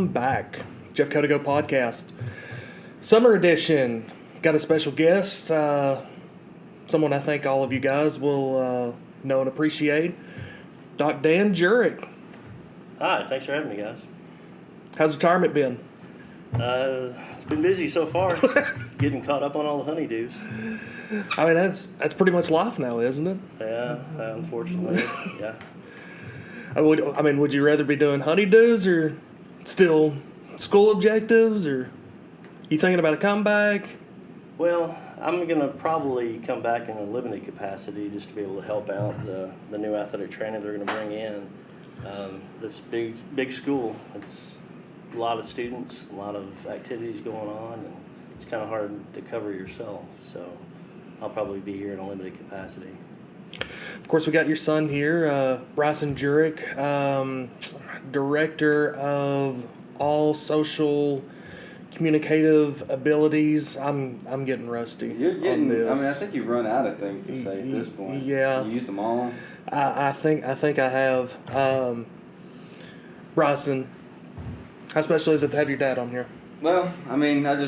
welcome back. Jeff Codigo Podcast. Summer edition. Got a special guest. Someone I think all of you guys will know and appreciate. Doc Dan Jurek. Hi, thanks for having me, guys. How's retirement been? It's been busy so far, getting caught up on all the honeydews. I mean, that's pretty much life now, isn't it? Yeah, unfortunately, yeah. Would you rather be doing honeydews or still school objectives, or you thinking about a comeback? Well, I'm going to probably come back in a limited capacity just to be able to help out the new athletic trainer they're going to bring in. This big school, it's a lot of students, a lot of activities going on, and it's kind of hard to cover yourself. So I'll probably be here in a limited capacity. Of course, we got your son here, Bryson Jurek, director of all social communicative abilities. I'm getting rusty. You're getting. On this. I mean, I think you've run out of things to say at this point. Yeah, you used them all. I think I have. Bryson, how special is it to have your dad on here? Well, I mean, I've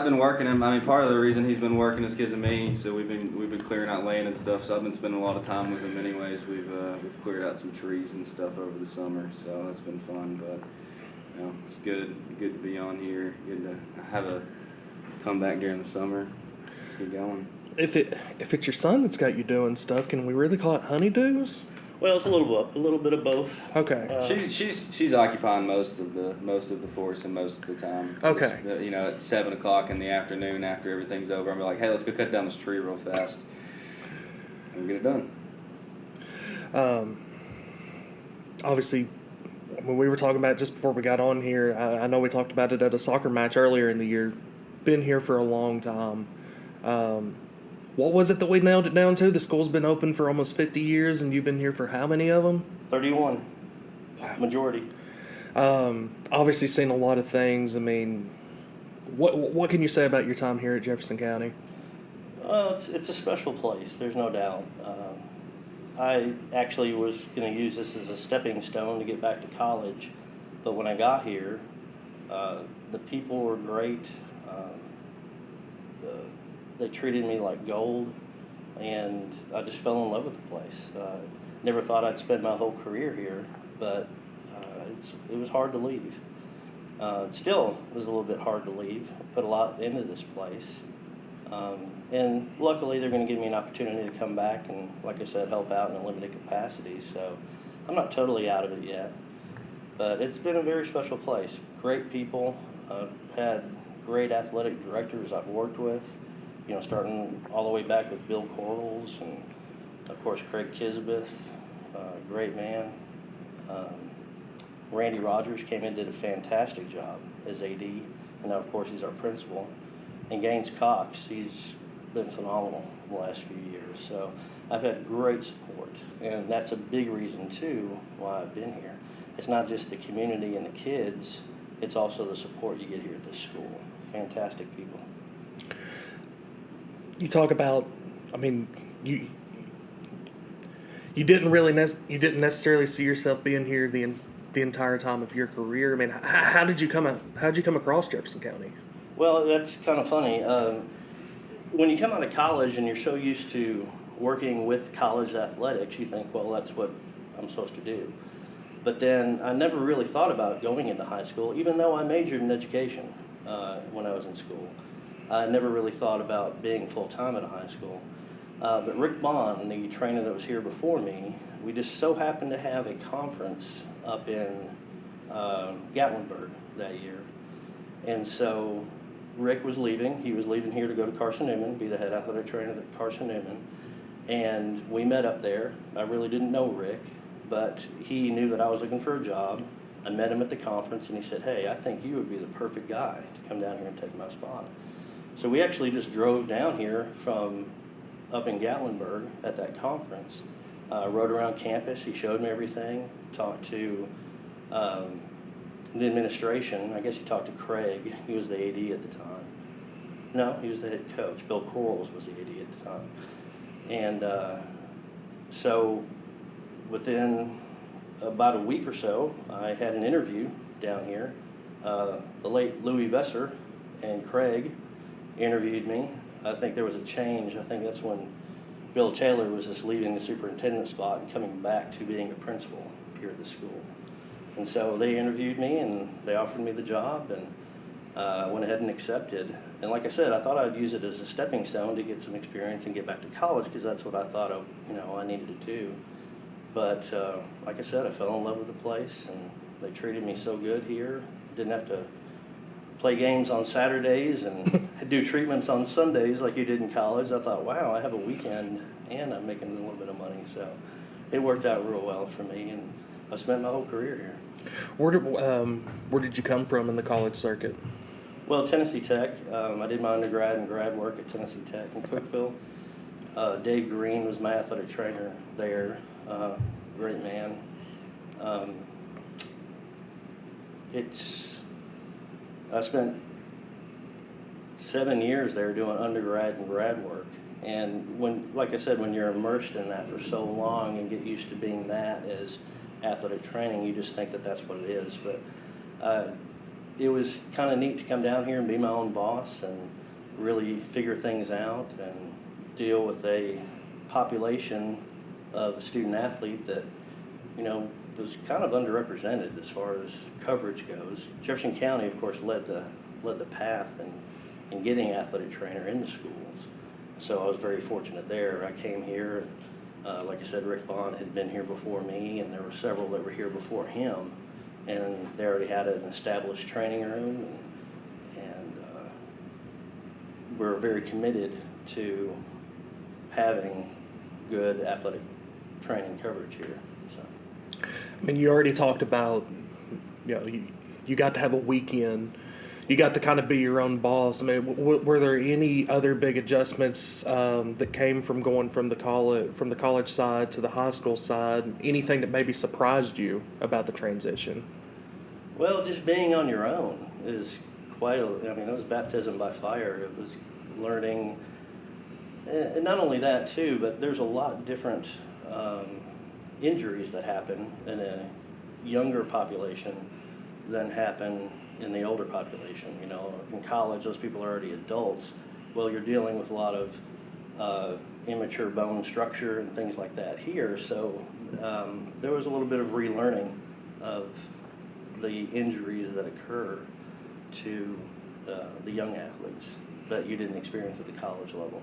been working him. I mean, part of the reason he's been working is because of me. So we've been clearing out land and stuff. So I've been spending a lot of time with him. Anyways, we've cleared out some trees and stuff over the summer. So that's been fun. But it's good to be on here. Good to have a comeback during the summer. Let's get going. If it's your son that's got you doing stuff, can we really call it honeydews? Well, it's a little bit of both. Okay. She's occupying most of the force and most of the time. Okay. It's, at 7:00 in the afternoon after everything's over, I'm like, hey, let's go cut down this tree real fast and get it done. Obviously, when we were talking about it just before we got on here, I know we talked about it at a soccer match earlier in the year. Been here for a long time. What was it that we nailed it down to? The school's been open for almost 50 years, and you've been here for how many of them? 31. Wow. Majority. Obviously seen a lot of things. I mean, what can you say about your time here at Jefferson County? Well, it's a special place. There's no doubt. I actually was going to use this as a stepping stone to get back to college, but when I got here, the people were great. They treated me like gold, and I just fell in love with the place. Never thought I'd spend my whole career here, but it was hard to leave. It still was a little bit hard to leave. I put a lot into this place. And luckily, they're going to give me an opportunity to come back and, like I said, help out in a limited capacity. So I'm not totally out of it yet. But it's been a very special place. Great people. I've had great athletic directors I've worked with, starting all the way back with Bill Corals and, of course, Craig Kisbeth, great man. Randy Rogers came in and did a fantastic job as AD, and now, of course, he's our principal. And Gaines Cox, he's been phenomenal the last few years. So I've had great support, and that's a big reason, too, why I've been here. It's not just the community and the kids, it's also the support you get here at this school. Fantastic people. You talk about, you didn't necessarily see yourself being here the entire time of your career. I mean, how did you come across Jefferson County? Well, that's kind of funny. When you come out of college and you're so used to working with college athletics, you think, well, that's what I'm supposed to do. But then I never really thought about going into high school, even though I majored in education when I was in school. I never really thought about being full-time at a high school. But Rick Bond, the trainer that was here before me, we just so happened to have a conference up in Gatlinburg that year. And so Rick was leaving. He was leaving here to go to Carson Newman, be the head athletic trainer at Carson Newman. And we met up there. I really didn't know Rick, but he knew that I was looking for a job. I met him at the conference, and he said, hey, I think you would be the perfect guy to come down here and take my spot. So we actually just drove down here from up in Gatlinburg at that conference, rode around campus. He showed me everything, talked to the administration. I guess he talked to Craig. He was the AD at the time. No, he was the head coach. Bill Corals was the AD at the time. And so within about a week or so, I had an interview down here, The late Louis Vesser and Craig interviewed me. I think there was a change. I think that's when Bill Taylor was just leaving the superintendent spot and coming back to being a principal here at the school. And so they interviewed me and they offered me the job, and I went ahead and accepted. And like I said, I thought I'd use it as a stepping stone to get some experience and get back to college, because that's what I thought I needed to do. But like I said, I fell in love with the place, and they treated me so good here. Didn't have to play games on Saturdays and do treatments on Sundays like you did in college. I thought, wow, I have a weekend and I'm making a little bit of money. So it worked out real well for me, and I spent my whole career here. Where did you come from in the college circuit? Well, Tennessee Tech. I did my undergrad and grad work at Tennessee Tech in Cookeville. Dave Green was my athletic trainer there. Great man. I spent 7 years there doing undergrad and grad work. And like I said, when you're immersed in that for so long and get used to being that as athletic training, you just think that that's what it is. But it was kind of neat to come down here and be my own boss and really figure things out and deal with a population of student athlete that, was kind of underrepresented as far as coverage goes. Jefferson County, of course, led the path in getting athletic trainer in the schools. So I was very fortunate there. I came here, and like I said, Rick Bond had been here before me, and there were several that were here before him, and they already had an established training room, and we're very committed to having good athletic training coverage here. So. I mean, you already talked about, you got to have a weekend. You got to kind of be your own boss. I mean, were there any other big adjustments that came from going from the college side to the high school side? Anything that maybe surprised you about the transition? Well, just being on your own is it was baptism by fire. It was learning, and not only that too, but there's a lot different injuries that happen in a younger population than happen in the older population. In college, those people are already adults. Well, you're dealing with a lot of immature bone structure and things like that here. So there was a little bit of relearning of the injuries that occur to the young athletes that you didn't experience at the college level.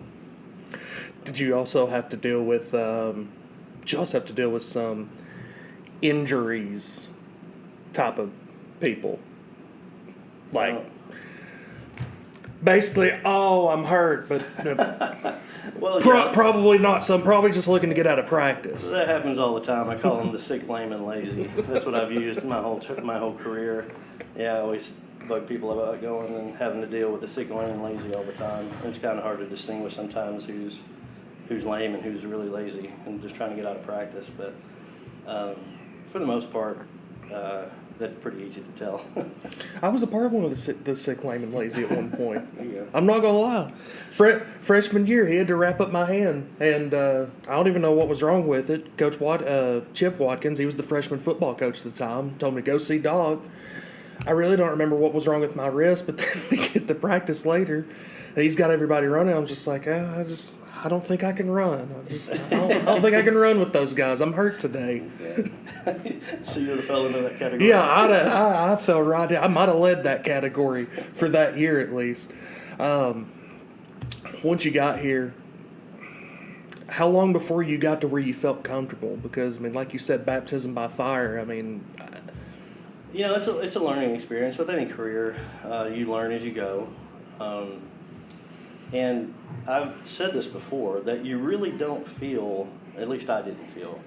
Did you also have to deal with some injuries type of people? Like, basically, I'm hurt, but well, probably not some. Probably just looking to get out of practice. That happens all the time. I call them the sick, lame, and lazy. That's what I've used my whole career. Yeah, I always bug people about going and having to deal with the sick, lame, and lazy all the time. It's kind of hard to distinguish sometimes who's lame and who's really lazy and just trying to get out of practice. But for the most part, that's pretty easy to tell. I was a part of one of the sick, lame, and lazy at one point. Yeah. I'm not going to lie. Freshman year, he had to wrap up my hand, and I don't even know what was wrong with it. Coach Chip Watkins, he was the freshman football coach at the time, told me to go see Doc. I really don't remember what was wrong with my wrist, but then we get to practice later, and he's got everybody running. I'm just like, I don't think I can run. I don't think I can run with those guys. I'm hurt today. So you would have fell into that category? Yeah, I fell right in. I might have led that category for that year at least. Once you got here, how long before you got to where you felt comfortable? Because, like you said, baptism by fire. It's a learning experience with any career. You learn as you go. And I've said this before, that you really don't feel, at least I didn't feel,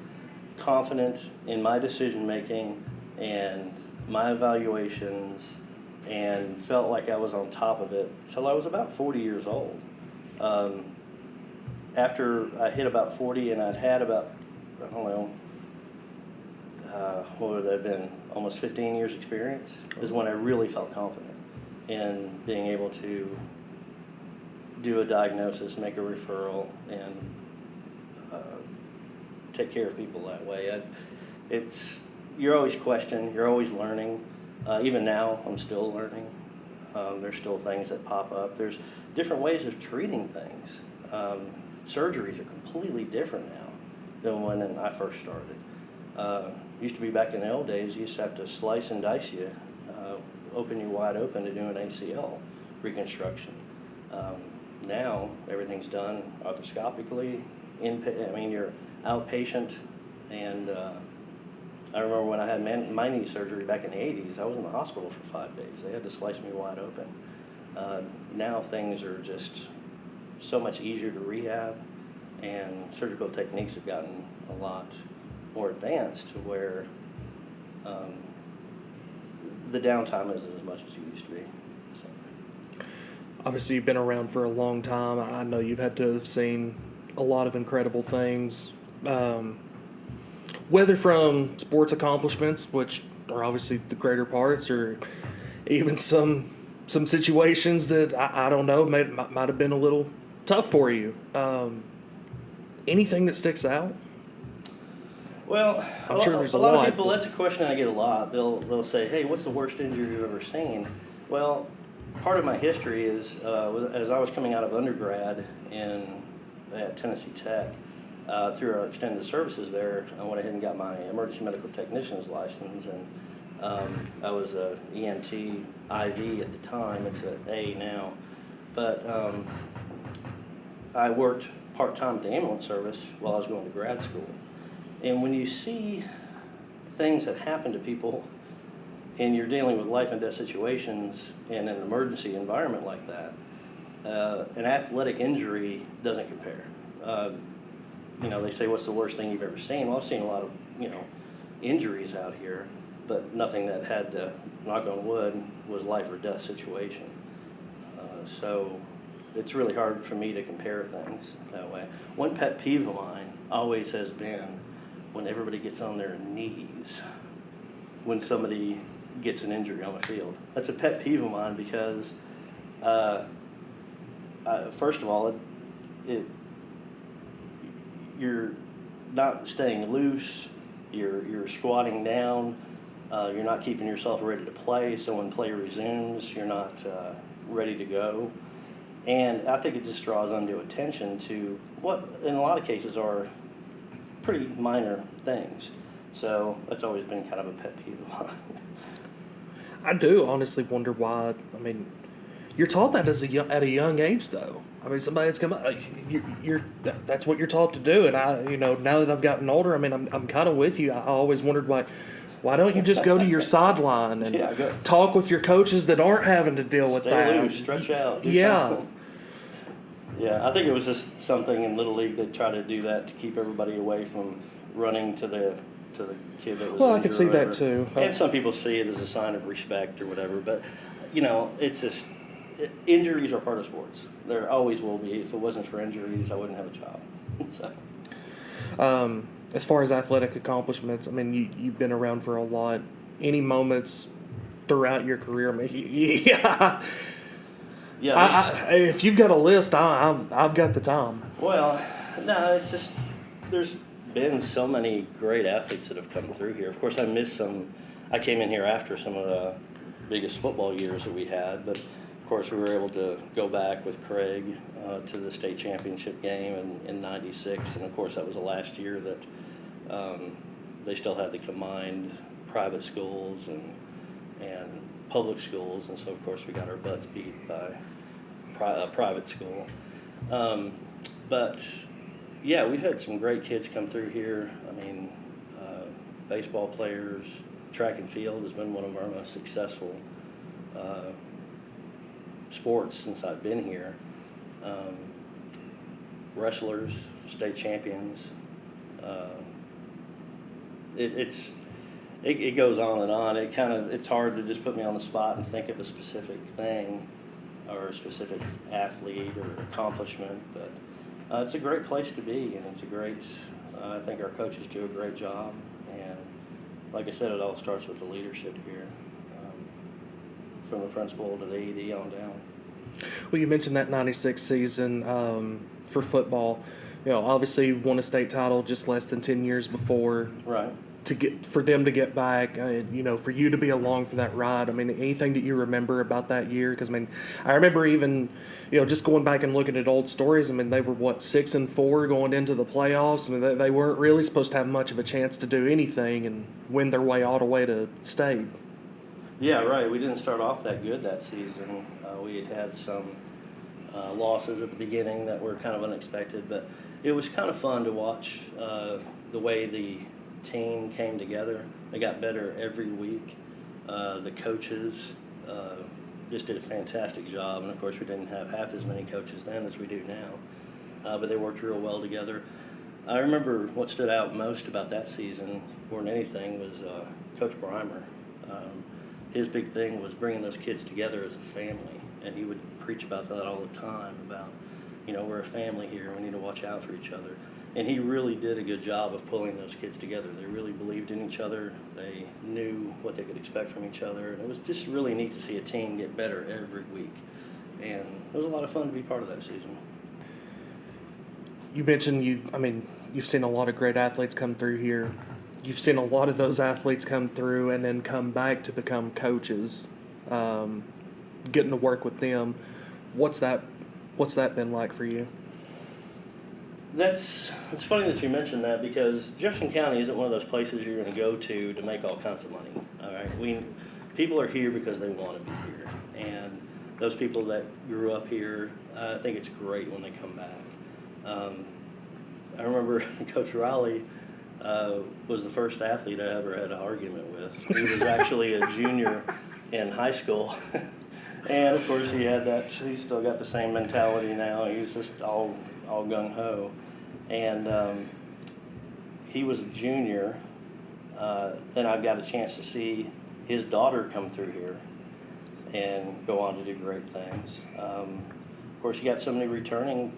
confident in my decision making and my evaluations, and felt like I was on top of it until I was about 40 years old. After I hit about 40 and I'd had about, what would it have been, almost 15 years experience, is when I really felt confident in being able to do a diagnosis, make a referral, and take care of people that way. You're always questioned, you're always learning, Even now, I'm still learning. There's still things that pop up. There's different ways of treating things. Surgeries are completely different now than when I first started. Used to be back in the old days, you used to have to slice and dice you, open you wide open to do an ACL reconstruction. Now everything's done arthroscopically. You're outpatient, and I remember when I had my knee surgery back in the 80s, I was in the hospital for 5 days. They had to slice me wide open. Now things are just so much easier to rehab, and surgical techniques have gotten a lot more advanced to where the downtime isn't as much as it used to be. So. Obviously, you've been around for a long time. I know you've had to have seen a lot of incredible things. Whether from sports accomplishments, which are obviously the greater parts, or even some situations that I don't know might have been a little tough for you. Anything that sticks out? Well, I'm sure there's a lot lot of people. That's a question I get a lot. They'll say, "Hey, what's the worst injury you've ever seen?" Well, part of my history is as I was coming out of undergrad at Tennessee Tech. Through our extended services there, I went ahead and got my emergency medical technician's license, and I was a EMT IV at the time. It's an A now, but I worked part-time at the ambulance service while I was going to grad school. And when you see things that happen to people, and you're dealing with life and death situations in an emergency environment like that, an athletic injury doesn't compare. They say, what's the worst thing you've ever seen? Well, I've seen a lot of, injuries out here, but nothing that had to, knock on wood, was life or death situation. So it's really hard for me to compare things that way. One pet peeve of mine always has been when everybody gets on their knees when somebody gets an injury on the field. That's a pet peeve of mine because, first of all, you're not staying loose, you're squatting down, you're not keeping yourself ready to play, so when play resumes, you're not ready to go. And I think it just draws undue attention to what, in a lot of cases, are pretty minor things. So that's always been kind of a pet peeve of mine. I do honestly wonder why. I mean, you're taught that at a young age, though. I mean, somebody that's come up, that's what you're taught to do. And now that I've gotten older, I mean, I'm kind of with you. I always wondered why don't you just go to your sideline and talk with your coaches that aren't having to deal with that? Stay loose, stretch out. Yeah. Yeah, I think it was just something in Little League that tried to do that to keep everybody away from running to the kid that was Well, I injured could see or that whatever. too. And some people see it as a sign of respect or whatever, but it's just injuries are part of sports. There always will be. If it wasn't for injuries, I wouldn't have a job. So. As far as athletic accomplishments, I mean, you've been around for a lot. Any moments throughout your career? I mean, yeah. Yeah. If you've got a list, I've got the time. Well, no, it's just there's been so many great athletes that have come through here. Of course, I missed some. I came in here after some of the biggest football years that we had, but of course we were able to go back with Craig to the state championship game in '96, and of course that was the last year that they still had the combined private schools and public schools, and so of course we got our butts beat by private school. But yeah, we've had some great kids come through here. I mean, baseball players, track and field has been one of our most successful sports since I've been here. Wrestlers, state champions. It goes on and on. It's hard to just put me on the spot and think of a specific thing or a specific athlete or accomplishment, but it's a great place to be, and it's a great. I think our coaches do a great job, and like I said, it all starts with the leadership here, from the principal to the AD on down. Well, you mentioned that '96 season for football. Obviously won a state title just less than 10 years before. Right. for them to get back, for you to be along for that ride. I mean, anything that you remember about that year? Because I mean, I remember even, just going back and looking at old stories. I mean, they were 6-4 going into the playoffs. I mean, they weren't really supposed to have much of a chance to do anything and win their way all the way to state. Yeah, right. We didn't start off that good that season. We had some losses at the beginning that were kind of unexpected, but it was kind of fun to watch the way the team came together. They got better every week. The coaches just did a fantastic job, and of course we didn't have half as many coaches then as we do now, but they worked real well together. I remember what stood out most about that season more than anything was Coach Brymer. His big thing was bringing those kids together as a family, and he would preach about that all the time, about, we're a family here, we need to watch out for each other. And he really did a good job of pulling those kids together. They really believed in each other. They knew what they could expect from each other. And it was just really neat to see a team get better every week. And it was a lot of fun to be part of that season. You mentioned you've seen a lot of great athletes come through here. You've seen a lot of those athletes come through and then come back to become coaches, getting to work with them. What's that been like for you? It's funny that you mentioned that, because Jefferson County isn't one of those places you're going to go to make all kinds of money. All right, people are here because they want to be here, and those people that grew up here, I think it's great when they come back. I remember Coach Riley was the first athlete I ever had an argument with. He was actually a junior in high school. And of course he's still got the same mentality now. He's just all gung-ho. And he was a junior. Then I got a chance to see his daughter come through here and go on to do great things. Of course, you got so many returning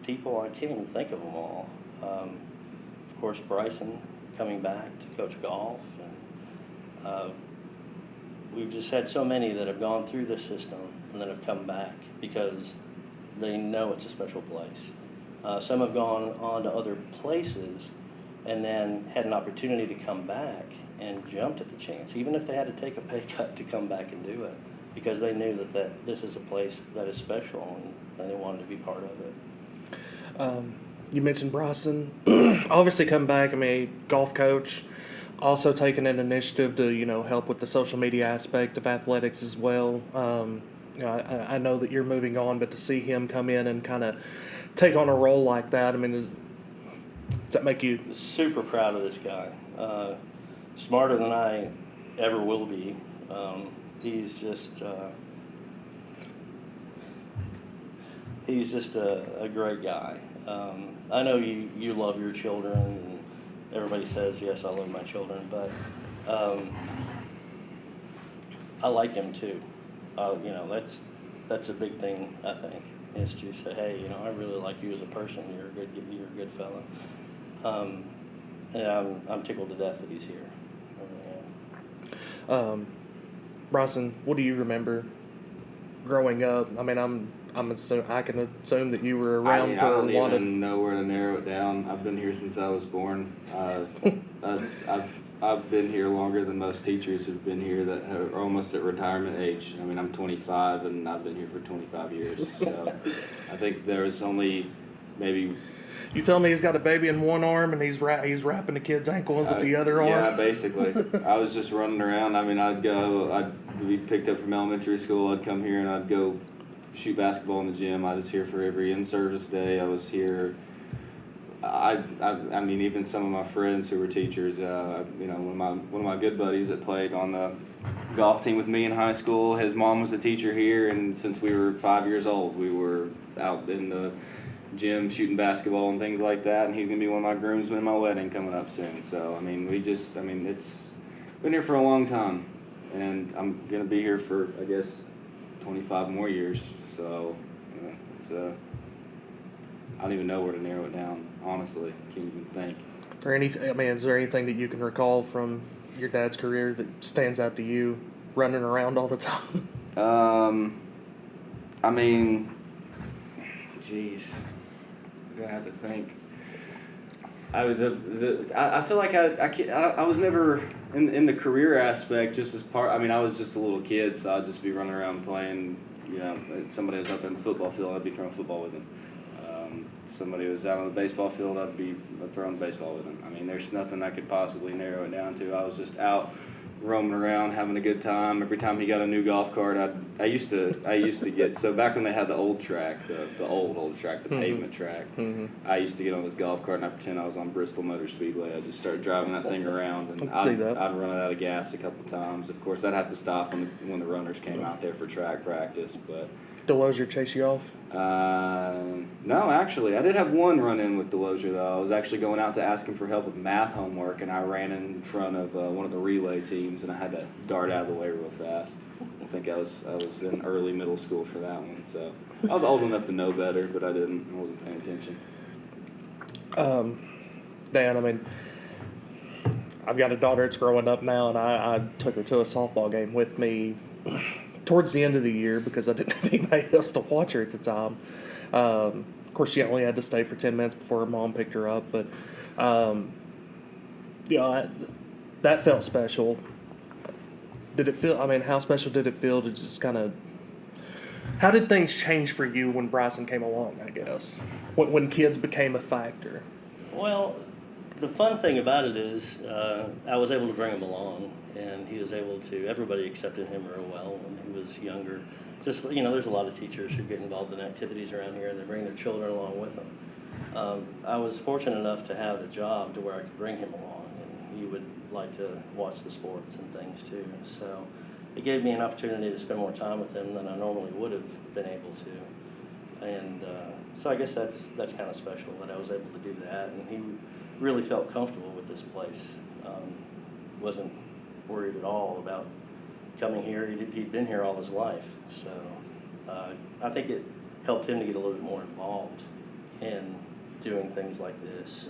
people, I can't even think of them all. Of course, Bryson coming back to coach golf. And we've just had so many that have gone through this system and then have come back because they know it's a special place. Some have gone on to other places and then had an opportunity to come back and jumped at the chance, even if they had to take a pay cut to come back and do it, because they knew that this is a place that is special and they wanted to be part of it. You mentioned Bryson. Obviously come back, golf coach, also taking an initiative to, help with the social media aspect of athletics as well. I know that you're moving on, but to see him come in and kind of take on a role like that, does that make you... Super proud of this guy. Smarter than I ever will be. He's just a great guy. I know you love your children, and everybody says, yes, I love my children, but I like him too. That's a big thing, I think, is to say, hey, I really like you as a person. You're a good fella. And I'm tickled to death that he's here. Bryson, what do you remember growing up? I can assume that you were around for a lot of... I don't even know where to narrow it down. I've been here since I was born. I've been here longer than most teachers who've been here that are almost at retirement age. I'm 25 and I've been here for 25 years. So I think there was only maybe... You tell me he's got a baby in one arm and he's wrapping the kid's ankle with the other arm? Yeah, basically. I was just running around. I'd be picked up from elementary school. I'd come here and I'd go shoot basketball in the gym. I was here for every in-service day. I was here. Even some of my friends who were teachers, one of my good buddies that played on the golf team with me in high school, his mom was a teacher here, and since we were 5 years old, we were out in the gym shooting basketball and things like that, and he's going to be one of my groomsmen at my wedding coming up soon. So, it's been here for a long time, and I'm going to be here for, I guess, 25 more years. So, it's I don't even know where to narrow it down, honestly. I can't even think. Is there anything that you can recall from your dad's career that stands out to you running around all the time? Geez. I'm going to have to think. I feel like I was never in the career aspect just as part. I mean, I was just a little kid, so I'd just be running around playing. You know, somebody was out there in the football field, I'd be throwing football with them. Somebody was out on the baseball field, I'd be throwing baseball with them. I mean, there's nothing I could possibly narrow it down to. I was just out roaming around, having a good time. Every time he got a new golf cart, I used to get, so back when they had the old track, the old track, the pavement track, I used to get on this golf cart and I pretend I was on Bristol Motor Speedway. I just started driving that thing around, and I'd run it out of gas a couple times. Of course, I'd have to stop when the runners came out there for track practice, but. Delosier chase you off? No, actually, I did have one run-in with Delosier, though. I was actually going out to ask him for help with math homework, and I ran in front of one of the relay teams, and I had to dart out of the way real fast. I think I was in early middle school for that one, so I was old enough to know better, but I wasn't paying attention. Dan, I mean, I've got a daughter that's growing up now, and I took her to a softball game with me towards the end of the year because I didn't have anybody else to watch her at the time. Of course, she only had to stay for 10 minutes before her mom picked her up, but that felt special. Did it feel? I mean, how special did it feel to just kind of? How did things change for you when Bryson came along? I guess when kids became a factor. Well, the fun thing about it is I was able to bring him along, and he was able to. Everybody accepted him real well when he was younger. Just there's a lot of teachers who get involved in activities around here, and they bring their children along with them. I was fortunate enough to have a job to where I could bring him along, and he would like to watch the sports and things too. So it gave me an opportunity to spend more time with him than I normally would have been able to. And so I guess that's kind of special that I was able to do that, and he really felt comfortable with this place. Wasn't worried at all about coming here. He'd been here all his life, so I think it helped him to get a little bit more involved in doing things like this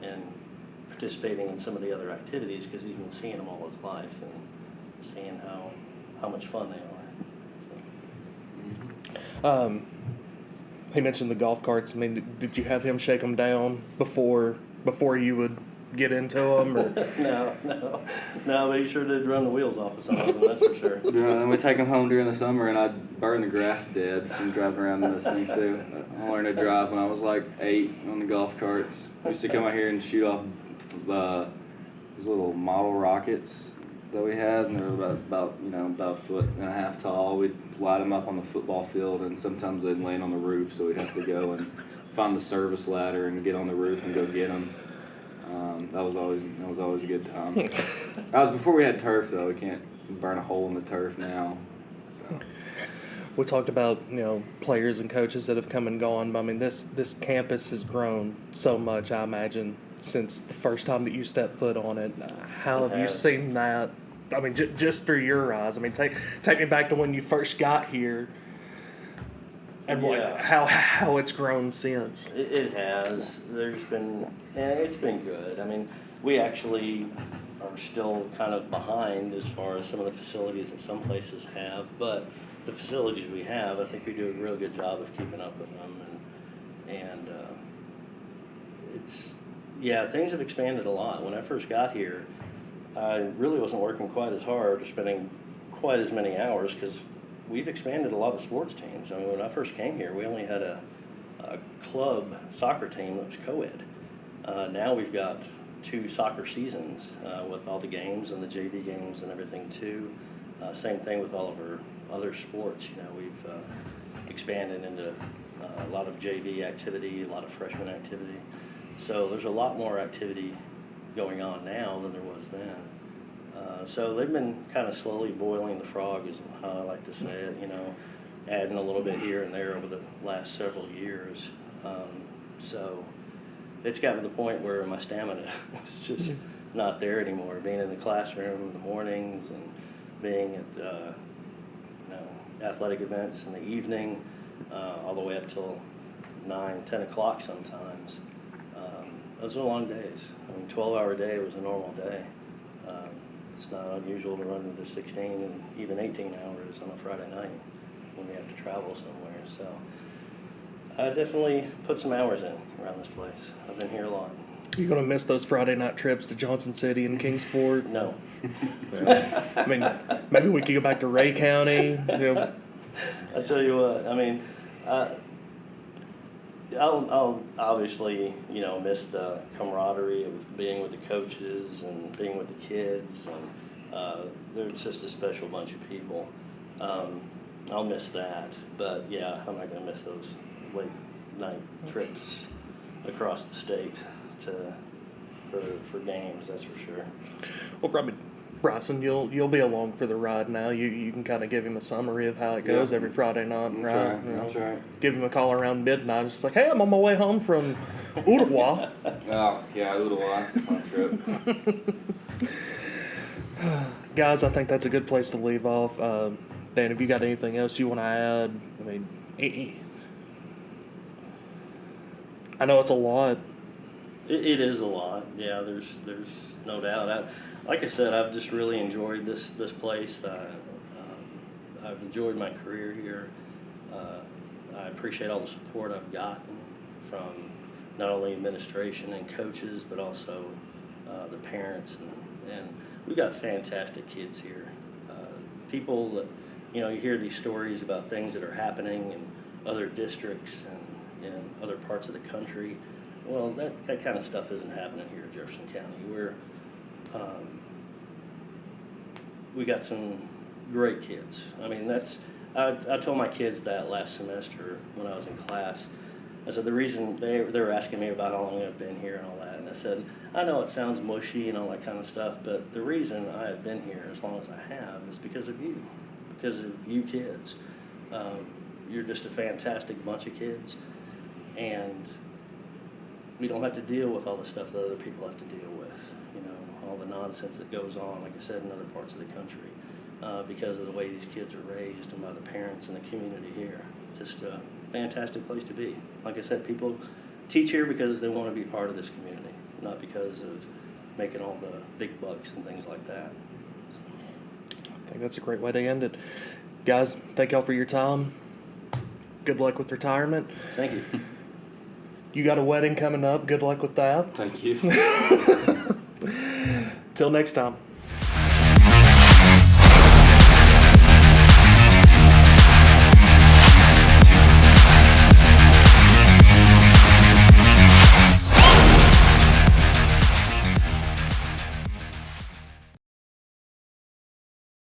and participating in some of the other activities because he's been seeing them all his life and seeing how much fun they are. So. He mentioned the golf carts. I mean, did you have him shake them down before you would get into them? Or? No, but he sure did run the wheels off of some of them, that's for sure. Yeah, and we take them home during the summer, and I'd burn the grass dead from driving around in those things too. I learned to drive when I was like 8 on the golf carts. I used to come out here and shoot off these little model rockets that we had, and they were about a foot and a half tall. We'd light them up on the football field, and sometimes they'd land on the roof, so we'd have to go and find the service ladder and get on the roof and go get them. That was always a good time. That was before we had turf, though. We can't burn a hole in the turf now. So. We talked about players and coaches that have come and gone. I mean, this campus has grown so much. I imagine since the first time that you stepped foot on it. How have you seen that? I mean, just through your eyes. I mean, take me back to when you first got here. And how it's grown since. It has. It's been good. I mean, we actually are still kind of behind as far as some of the facilities that some places have, but the facilities we have, I think we do a real good job of keeping up with them, and things have expanded a lot. When I first got here, I really wasn't working quite as hard or spending quite as many hours because we've expanded a lot of sports teams. I mean, when I first came here, we only had a club soccer team that was co-ed. Now we've got 2 soccer seasons with all the games and the JV games and everything too. Same thing with all of our other sports. We've expanded into a lot of JV activity, a lot of freshman activity. So there's a lot more activity going on now than there was then. So they've been kind of slowly boiling the frog is how I like to say it, adding a little bit here and there over the last several years. So it's gotten to the point where my stamina is just not there anymore. Being in the classroom in the mornings and being at athletic events in the evening, all the way up till 9, 10 o'clock sometimes. Those are long days. I mean, 12-hour day was a normal day. It's not unusual to run into 16 and even 18 hours on a Friday night when we have to travel somewhere. So I definitely put some hours in around this place. I've been here a lot. You gonna miss those Friday night trips to Johnson City and Kingsport? No. I mean, maybe we could go back to Ray County. I tell you what, I mean, I'll obviously, miss the camaraderie of being with the coaches and being with the kids, and they're just a special bunch of people. I'll miss that, but yeah, I'm not going to miss those late night trips across the state for games. That's for sure. Well, probably Bryson, you'll be along for the ride now. You can kind of give him a summary of how it goes every Friday night, That's right. That's right. Give him a call around midnight. It's like, hey, I'm on my way home from Ottawa. Oh yeah, Ottawa. That's a fun trip. Guys, I think that's a good place to leave off. Dan, have you got anything else you want to add? I mean, I know it's a lot. It is a lot. Yeah, there's no doubt. Like I said, I've just really enjoyed this place. I've enjoyed my career here. I appreciate all the support I've gotten from not only administration and coaches, but also the parents. And we've got fantastic kids here. People that, you hear these stories about things that are happening in other districts and in other parts of the country. Well, that kind of stuff isn't happening here in Jefferson County. We got some great kids. I mean, I told my kids that last semester when I was in class. I said the reason they were asking me about how long I've been here and all that, and I said, I know it sounds mushy and all that kind of stuff, but the reason I have been here as long as I have is because of you kids. You're just a fantastic bunch of kids, and we don't have to deal with all the stuff that other people have to deal with, all the nonsense that goes on, like I said, in other parts of the country, because of the way these kids are raised and by the parents and the community here. It's just a fantastic place to be. Like I said, people teach here because they want to be part of this community, not because of making all the big bucks and things like that. I think that's a great way to end it. Guys, thank y'all for your time. Good luck with retirement. Thank you. You got a wedding coming up. Good luck with that. Thank you. Till next time.